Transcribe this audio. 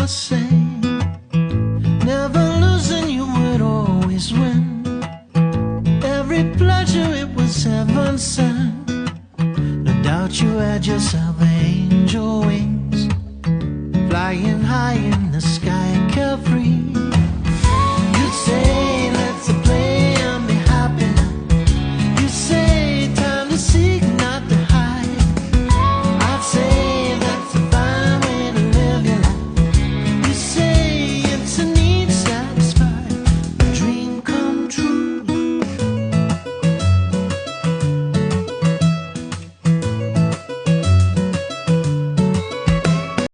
always say, never losing, you would always win. Every pleasure, it was heaven sent. No doubt you had yourself angel wings, flying high in the sky, carefree.